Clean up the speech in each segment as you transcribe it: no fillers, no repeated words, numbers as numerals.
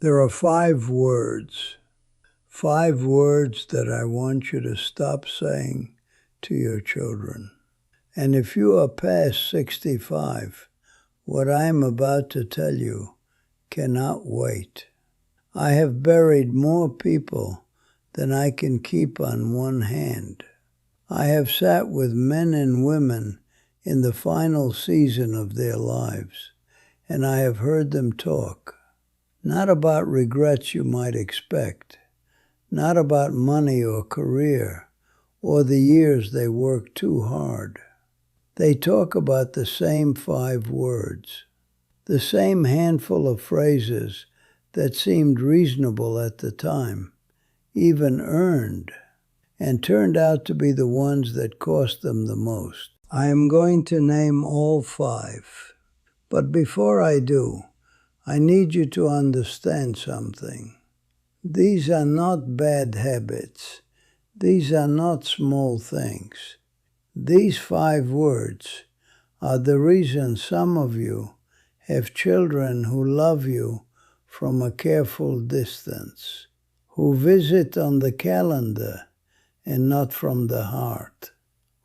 There are 5 words that I want you to stop saying to your children. And if you are past 65, what I am about to tell you cannot wait. I have buried more people than I can keep on one hand. I have sat with men and women in the final season of their lives, and I have heard them talk. Not about regrets you might expect, not about money or career, or the years they worked too hard. They talk about the same 5 words, the same handful of phrases that seemed reasonable at the time, even earned, and turned out to be the ones that cost them the most. I am going to name all 5, but before I do, I need you to understand something. These are not bad habits. These are not small things. These 5 words are the reason some of you have children who love you from a careful distance, who visit on the calendar and not from the heart,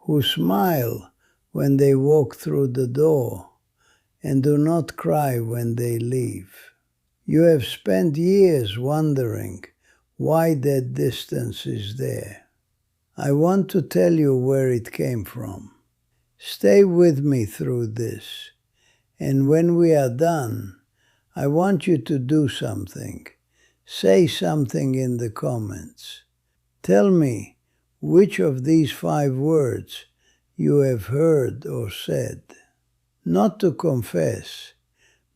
who smile when they walk through the door and do not cry when they leave. You have spent years wondering why that distance is there. I want to tell you where it came from. Stay with me through this, and when we are done, I want you to do something. Say something in the comments. Tell me which of these 5 words you have heard or said. Not to confess,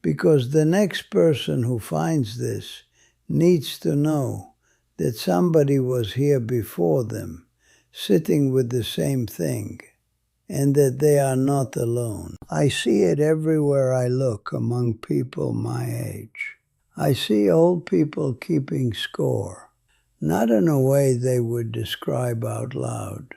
because the next person who finds this needs to know that somebody was here before them, sitting with the same thing, and that they are not alone. I see it everywhere I look among people my age. I see old people keeping score, not in a way they would describe out loud,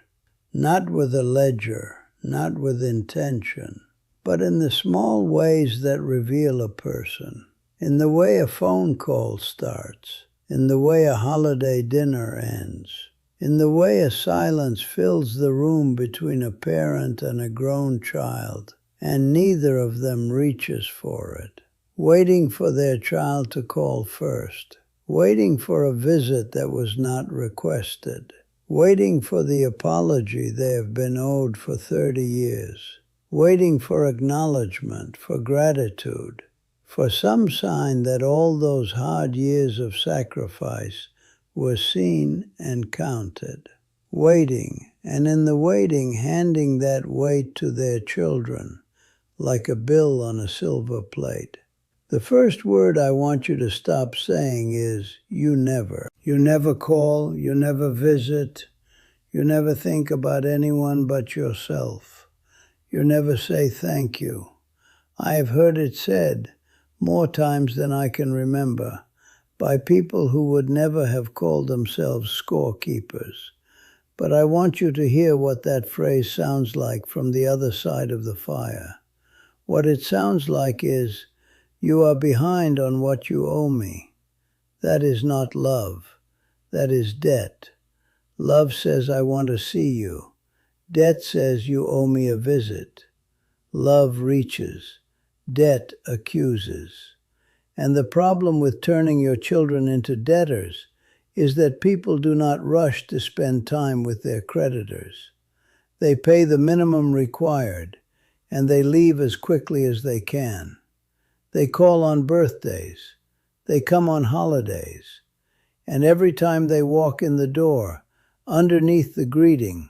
not with a ledger, not with intention, but in the small ways that reveal a person, in the way a phone call starts, in the way a holiday dinner ends, in the way a silence fills the room between a parent and a grown child, and neither of them reaches for it, waiting for their child to call first, waiting for a visit that was not requested, waiting for the apology they have been owed for 30 years, waiting for acknowledgement, for gratitude, for some sign that all those hard years of sacrifice were seen and counted. Waiting, and in the waiting, handing that weight to their children, like a bill on a silver plate. The first word I want you to stop saying is, you never. You never call, you never visit, you never think about anyone but yourself. You never say thank you. I have heard it said more times than I can remember by people who would never have called themselves scorekeepers. But I want you to hear what that phrase sounds like from the other side of the fire. What it sounds like is, you are behind on what you owe me. That is not love. That is debt. Love says, I want to see you. Debt says, you owe me a visit. Love reaches. Debt accuses. And the problem with turning your children into debtors is that people do not rush to spend time with their creditors. They pay the minimum required, and they leave as quickly as they can. They call on birthdays. They come on holidays. And every time they walk in the door, underneath the greeting,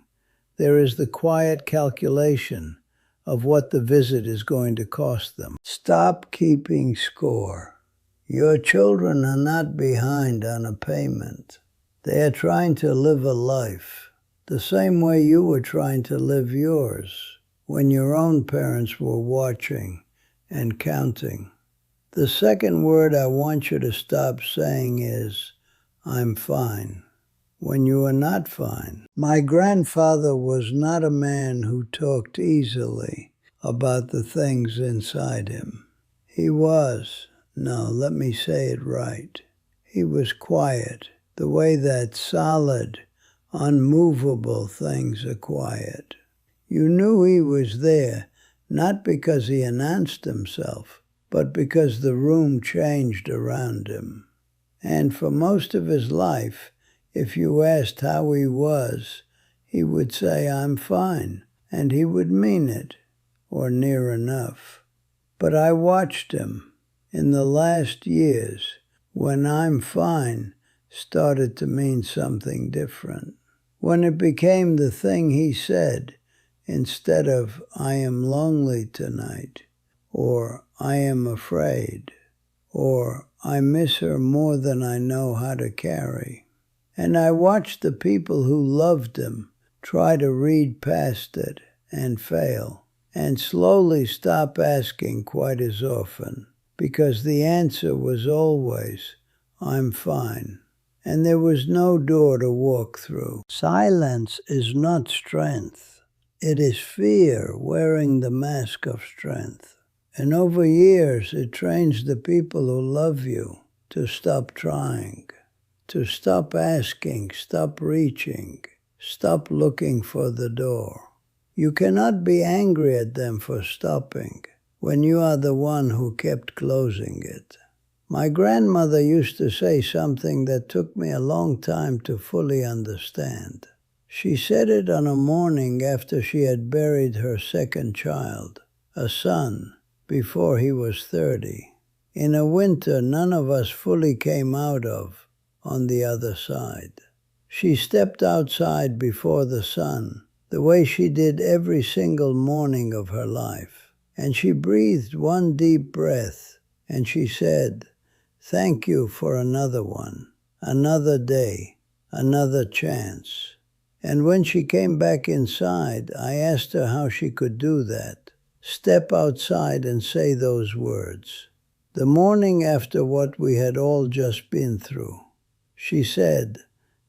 there is the quiet calculation of what the visit is going to cost them. Stop keeping score. Your children are not behind on a payment. They are trying to live a life, the same way you were trying to live yours when your own parents were watching and counting. The second word I want you to stop saying is, I'm fine, when you are not fine. My grandfather was not a man who talked easily about the things inside him. He was, No, let me say it right. He was quiet, the way that solid, unmovable things are quiet. You knew he was there, not because he announced himself, but because the room changed around him. And for most of his life, if you asked how he was, he would say, "I'm fine," and he would mean it, or near enough. But I watched him in the last years when "I'm fine" started to mean something different. When it became the thing he said, instead of "I am lonely tonight," or "I am afraid," or "I miss her more than I know how to carry." And I watched the people who loved him try to read past it and fail, and slowly stop asking quite as often, because the answer was always, "I'm fine." And there was no door to walk through. Silence is not strength. It is fear wearing the mask of strength. And over years, it trains the people who love you to stop trying, to stop asking, stop reaching, stop looking for the door. You cannot be angry at them for stopping when you are the one who kept closing it. My grandmother used to say something that took me a long time to fully understand. She said it on a morning after she had buried her second child, a son, before he was 30, in a winter none of us fully came out of on the other side. She stepped outside before the sun, the way she did every single morning of her life, and she breathed one deep breath, and she said, "Thank you for another one, another day, another chance." And when she came back inside, I asked her how she could do that. Step outside and say those words. The morning after what we had all just been through, she said,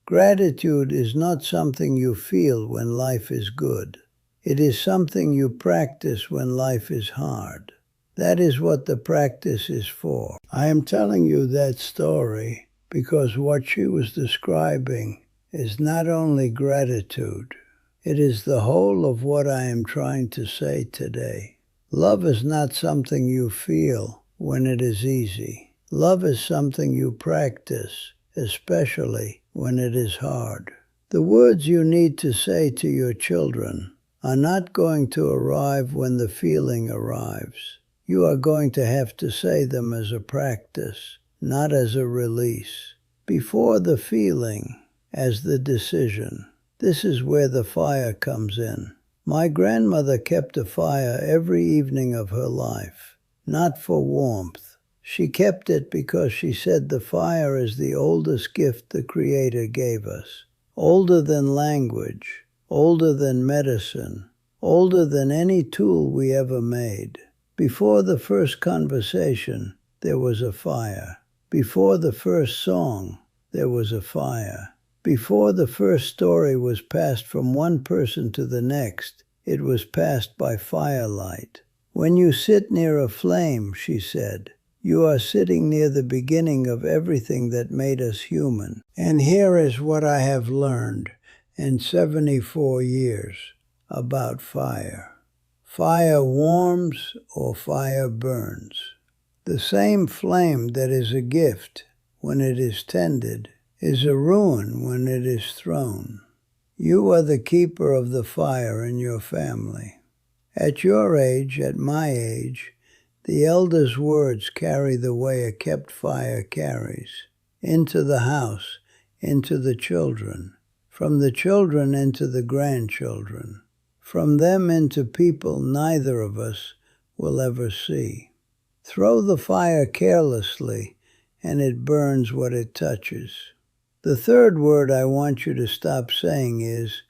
"Gratitude is not something you feel when life is good. It is something you practice when life is hard. That is what the practice is for." I am telling you that story because what she was describing is not only gratitude, it is the whole of what I am trying to say today. Love is not something you feel when it is easy. Love is something you practice, especially when it is hard. The words you need to say to your children are not going to arrive when the feeling arrives. You are going to have to say them as a practice, not as a release. Before the feeling, as the decision. This is where the fire comes in. My grandmother kept a fire every evening of her life, not for warmth. She kept it because she said the fire is the oldest gift the Creator gave us, older than language, older than medicine, older than any tool we ever made. Before the first conversation, there was a fire. Before the first song, there was a fire. Before the first story was passed from one person to the next, it was passed by firelight. When you sit near a flame, she said, you are sitting near the beginning of everything that made us human. And here is what I have learned in 74 years about fire. Fire warms or fire burns. The same flame that is a gift when it is tended is a ruin when it is thrown. You are the keeper of the fire in your family. At your age, at my age, the elders' words carry the way a kept fire carries, into the house, into the children, from the children into the grandchildren, from them into people neither of us will ever see. Throw the fire carelessly, and it burns what it touches. The third word I want you to stop saying is,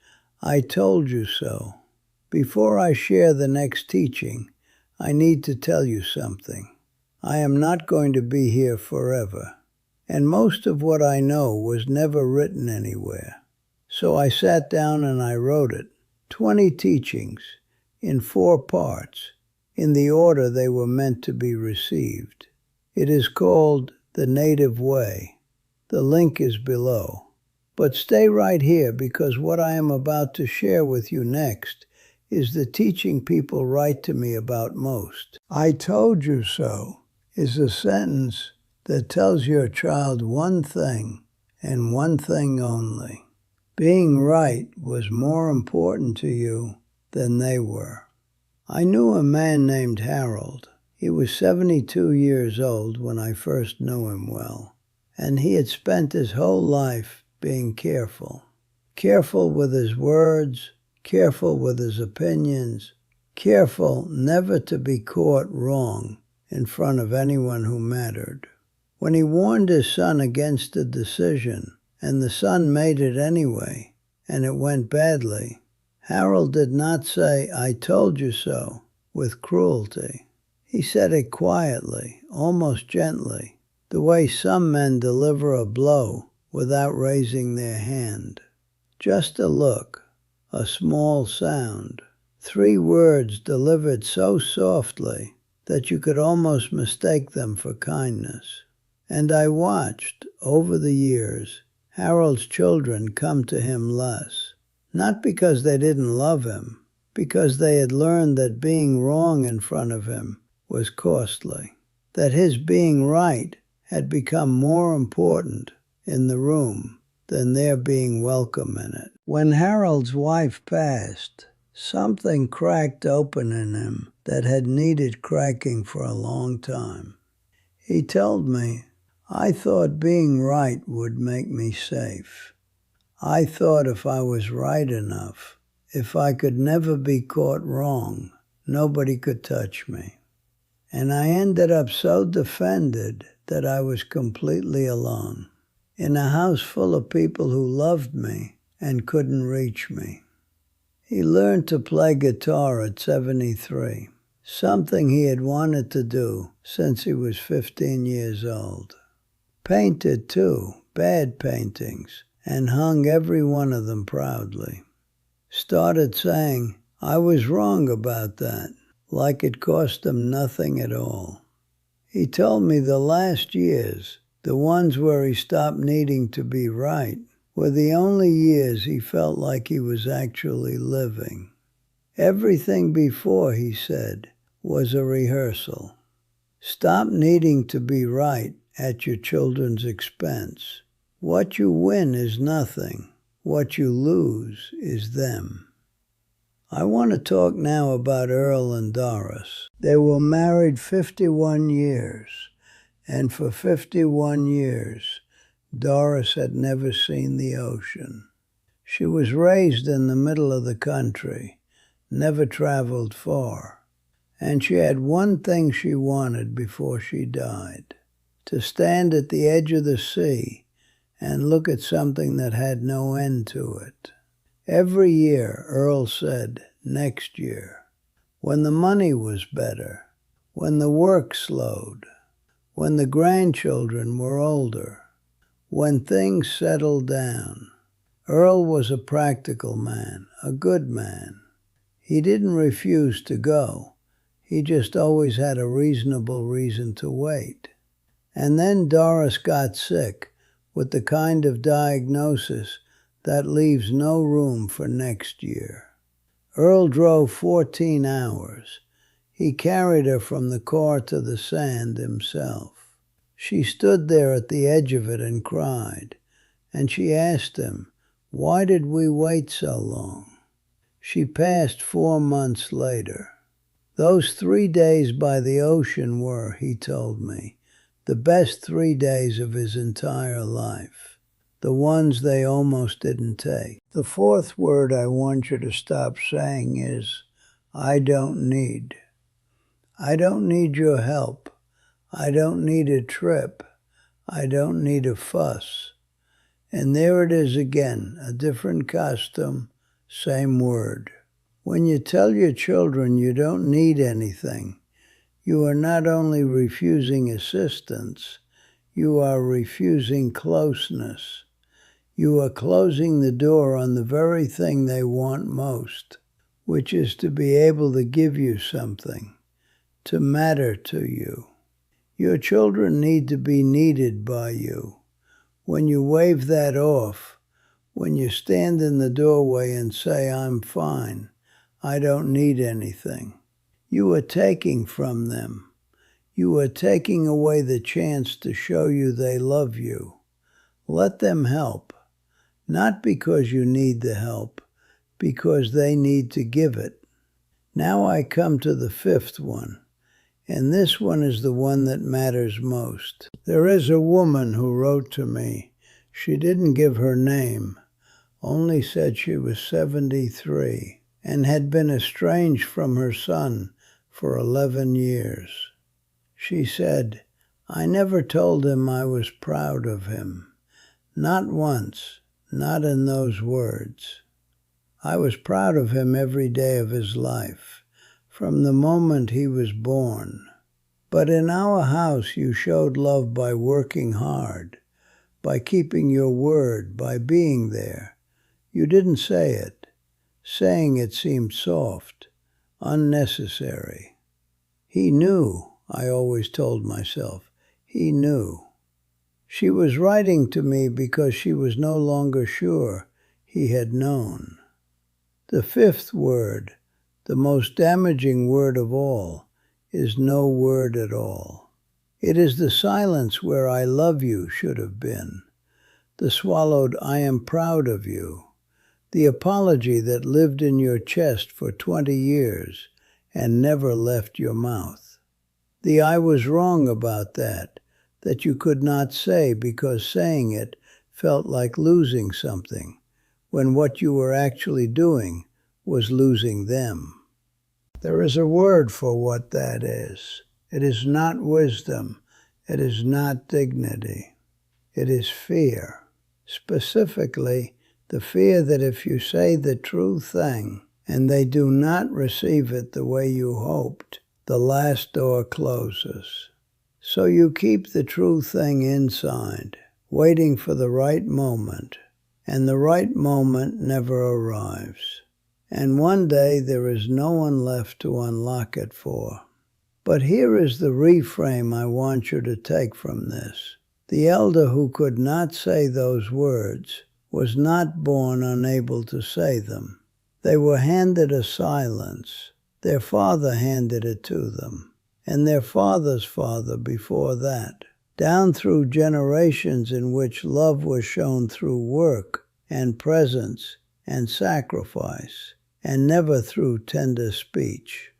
"I told you so." Before I share the next teaching, I need to tell you something. I am not going to be here forever, and most of what I know was never written anywhere. So I sat down and I wrote it, 20 teachings, in 4 parts, in the order they were meant to be received. It is called The Native Way. The link is below. But stay right here, because what I am about to share with you next is the teaching people write to me about most. "I told you so" is a sentence that tells your child one thing and one thing only. Being right was more important to you than they were. I knew a man named Harold. He was 72 years old when I first knew him well, and he had spent his whole life being careful. Careful with his words, careful with his opinions, careful never to be caught wrong in front of anyone who mattered. When he warned his son against a decision, and the son made it anyway, and it went badly, Harold did not say, "I told you so," with cruelty. He said it quietly, almost gently, the way some men deliver a blow without raising their hand. Just a look, a small sound, 3 words delivered so softly that you could almost mistake them for kindness. And I watched, over the years, Harold's children come to him less. Not because they didn't love him, because they had learned that being wrong in front of him was costly, that his being right had become more important in the room than their being welcome in it. When Harold's wife passed, something cracked open in him that had needed cracking for a long time. He told me, "I thought being right would make me safe. I thought if I was right enough, if I could never be caught wrong, nobody could touch me." And I ended up so defended that I was completely alone, in a house full of people who loved me and couldn't reach me. He learned to play guitar at 73, something he had wanted to do since he was 15 years old. Painted too, bad paintings, and hung every one of them proudly. Started saying, "I was wrong about that," like it cost him nothing at all. He told me the last years, the ones where he stopped needing to be right, were the only years he felt like he was actually living. Everything before, he said, was a rehearsal. Stop needing to be right at your children's expense. What you win is nothing. What you lose is them. I want to talk now about Earl and Doris. They were married 51 years, and for 51 years, Doris had never seen the ocean. She was raised in the middle of the country, never traveled far, and she had one thing she wanted before she died: to stand at the edge of the sea and look at something that had no end to it. Every year, Earl said, next year, when the money was better, when the work slowed, when the grandchildren were older, when things settled down. Earl was a practical man, a good man. He didn't refuse to go. He just always had a reasonable reason to wait. And then Doris got sick with the kind of diagnosis that leaves no room for next year. Earl drove 14 hours. He carried her from the car to the sand himself. She stood there at the edge of it and cried, and she asked him, "Why did we wait so long?" She passed 4 months later. Those 3 days by the ocean were, he told me, the best 3 days of his entire life. The ones they almost didn't take. The 4th word I want you to stop saying is, "I don't need." I don't need your help. I don't need a trip. I don't need a fuss. And there it is again, a different costume, same word. When you tell your children you don't need anything, you are not only refusing assistance, you are refusing closeness. You are closing the door on the very thing they want most, which is to be able to give you something, to matter to you. Your children need to be needed by you. When you wave that off, when you stand in the doorway and say, I'm fine, I don't need anything, you are taking from them. You are taking away the chance to show you they love you. Let them help, not because you need the help, because they need to give it. Now I come to the fifth one, and this one is the one that matters most. There is a woman who wrote to me. She didn't give her name, only said she was 73 and had been estranged from her son for 11 years. She said, I never told him I was proud of him. Not once, not in those words. I was proud of him every day of his life, from the moment he was born. But in our house you showed love by working hard, by keeping your word, by being there. You didn't say it. Saying it seemed soft, unnecessary. He knew, I always told myself. He knew. She was writing to me because she was no longer sure he had known. The fifth word, the most damaging word of all, is no word at all. It is the silence where I love you should have been, the swallowed I am proud of you, the apology that lived in your chest for 20 years and never left your mouth. The I was wrong about that you could not say because saying it felt like losing something, when what you were actually doing was losing them. There is a word for what that is. It is not wisdom. It is not dignity. It is fear. Specifically, the fear that if you say the true thing and they do not receive it the way you hoped, the last door closes. So you keep the true thing inside, waiting for the right moment, and the right moment never arrives. And one day there is no one left to unlock it for. But here is the reframe I want you to take from this. The elder who could not say those words was not born unable to say them. They were handed a silence. Their father handed it to them, and their father's father before that, down through generations in which love was shown through work and presence and sacrifice, and never through tender speech.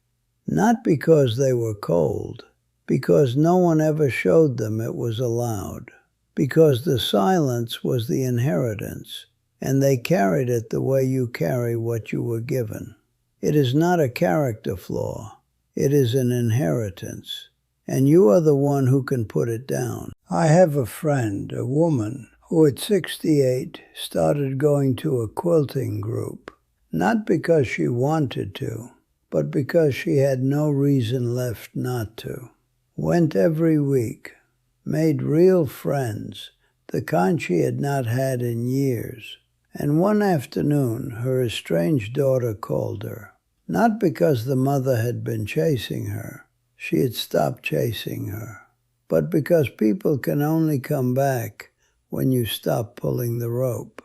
Not because they were cold, because no one ever showed them it was allowed, because the silence was the inheritance, and they carried it the way you carry what you were given. It is not a character flaw, it is an inheritance, and you are the one who can put it down. I have a friend, a woman, who at 68 started going to a quilting group, not because she wanted to, but because she had no reason left not to. Went every week, made real friends, the kind she had not had in years. And one afternoon, her estranged daughter called her, not because the mother had been chasing her, she had stopped chasing her, but because people can only come back when you stop pulling the rope.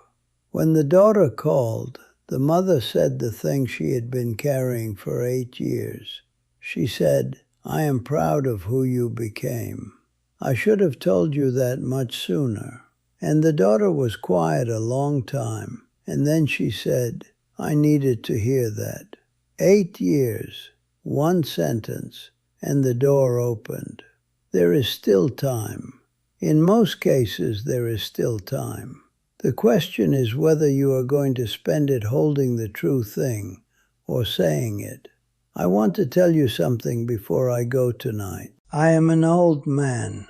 When the daughter called, the mother said the thing she had been carrying for 8 years. She said, I am proud of who you became. I should have told you that much sooner. And the daughter was quiet a long time, and then she said, I needed to hear that. 8 years, one sentence, and the door opened. There is still time. In most cases, there is still time. The question is whether you are going to spend it holding the true thing or saying it. I want to tell you something before I go tonight. I am an old man.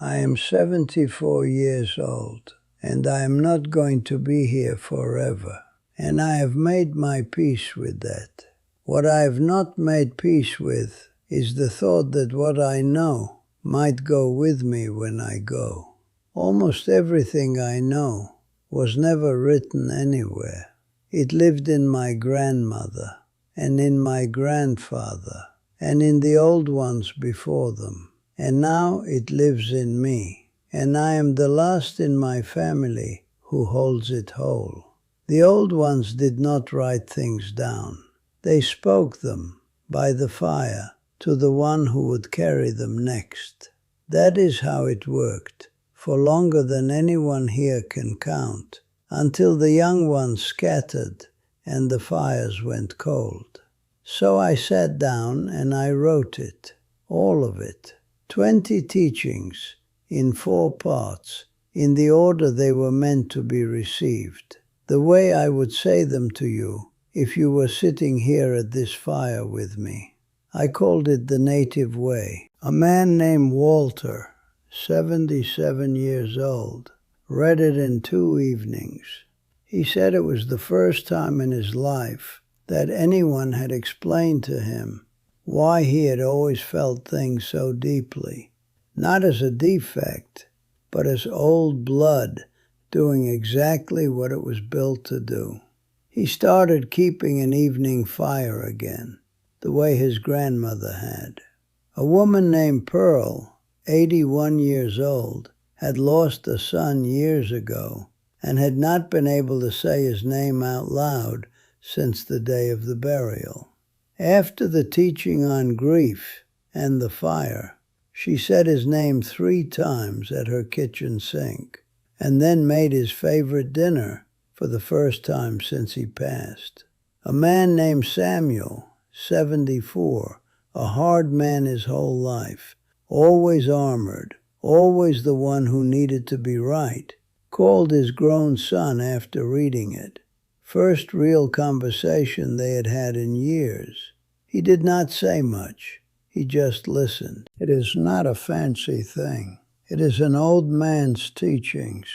I am 74 years old, and I am not going to be here forever. And I have made my peace with that. What I have not made peace with is the thought that what I know might go with me when I go. Almost everything I know was never written anywhere. It lived in my grandmother, and in my grandfather, and in the old ones before them. and now it lives in me, and I am the last in my family who holds it whole. The old ones did not write things down. They spoke them by the fire to the one who would carry them next. That is how it worked, for longer than anyone here can count, until the young ones scattered and the fires went cold. So I sat down and I wrote it, all of it, 20 teachings in 4 parts, in the order they were meant to be received, the way I would say them to you if you were sitting here at this fire with me. I called it the native way. A man named Walter, 77 years old, read it in 2 evenings. He said it was the first time in his life that anyone had explained to him why he had always felt things so deeply, not as a defect, but as old blood doing exactly what it was built to do. He started keeping an evening fire again, the way his grandmother had. A woman named Pearl, 81 years old, had lost a son years ago and had not been able to say his name out loud since the day of the burial. After the teaching on grief and the fire, she said his name 3 times at her kitchen sink, and then made his favorite dinner for the first time since he passed. A man named Samuel, 74, a hard man his whole life, always armored, always the one who needed to be right, called his grown son after reading it. First real conversation they had had in years. He did not say much. He just listened. It is not a fancy thing. It is an old man's teachings,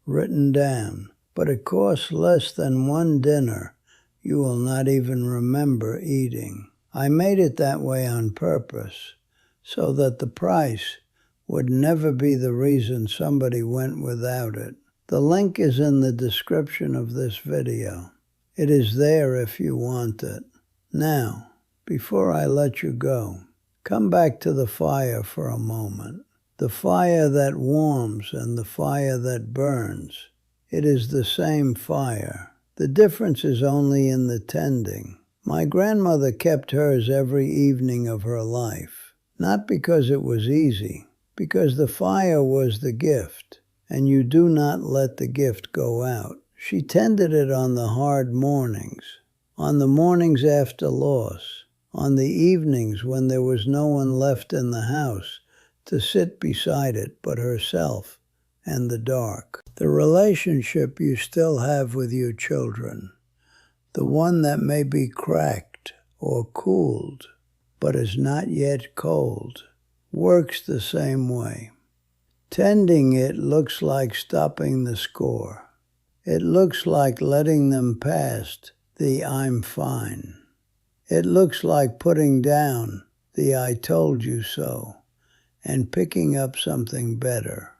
written down, but it costs less than 1 dinner you will not even remember eating. I made it that way on purpose, so that the price would never be the reason somebody went without it. The link is in the description of this video. It is there if you want it. Now, before I let you go, come back to the fire for a moment. The fire that warms and the fire that burns. It is the same fire. The difference is only in the tending. My grandmother kept hers every evening of her life, not because it was easy, because the fire was the gift, and you do not let the gift go out. She tended it on the hard mornings, on the mornings after loss, on the evenings when there was no one left in the house to sit beside it but herself and the dark. The relationship you still have with your children, the one that may be cracked or cooled, but is not yet cold, works the same way. Tending it looks like stopping the score. It looks like letting them past the I'm fine. It looks like putting down the I told you so and picking up something better.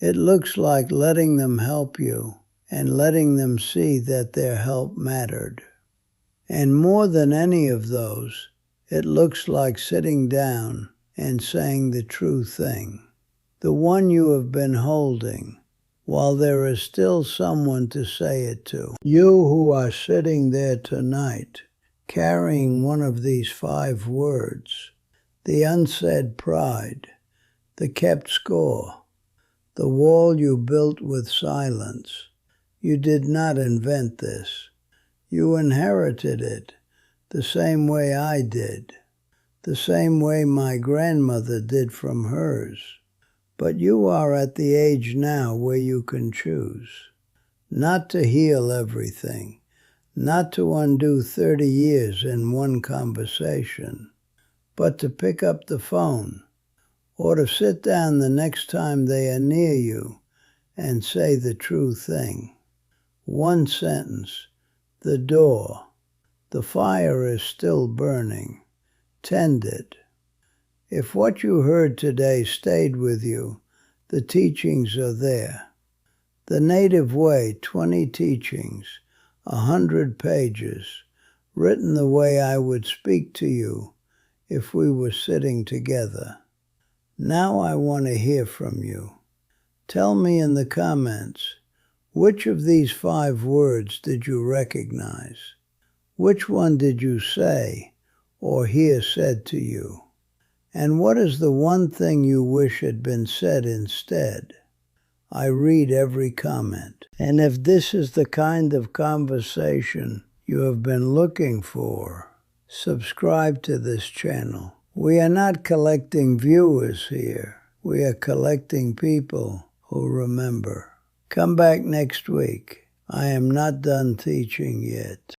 It looks like letting them help you and letting them see that their help mattered. And more than any of those, it looks like sitting down and saying the true thing, the one you have been holding, while there is still someone to say it to. You who are sitting there tonight, carrying one of these 5 words, the unsaid pride, the kept score, the wall you built with silence. You did not invent this. You inherited it the same way I did, the same way my grandmother did from hers. But you are at the age now where you can choose, not to heal everything, not to undo 30 years in one conversation, but to pick up the phone or to sit down the next time they are near you and say the true thing. 1 sentence, the door. The fire is still burning. Tend it. If what you heard today stayed with you, the teachings are there. The Native Way, 20 teachings, 100 pages, written the way I would speak to you if we were sitting together. Now I want to hear from you. Tell me in the comments, which of these 5 words did you recognize? Which one did you say or hear said to you? And what is the one thing you wish had been said instead? I read every comment. And if this is the kind of conversation you have been looking for, subscribe to this channel. We are not collecting viewers here. We are collecting people who remember. Come back next week. I am not done teaching yet.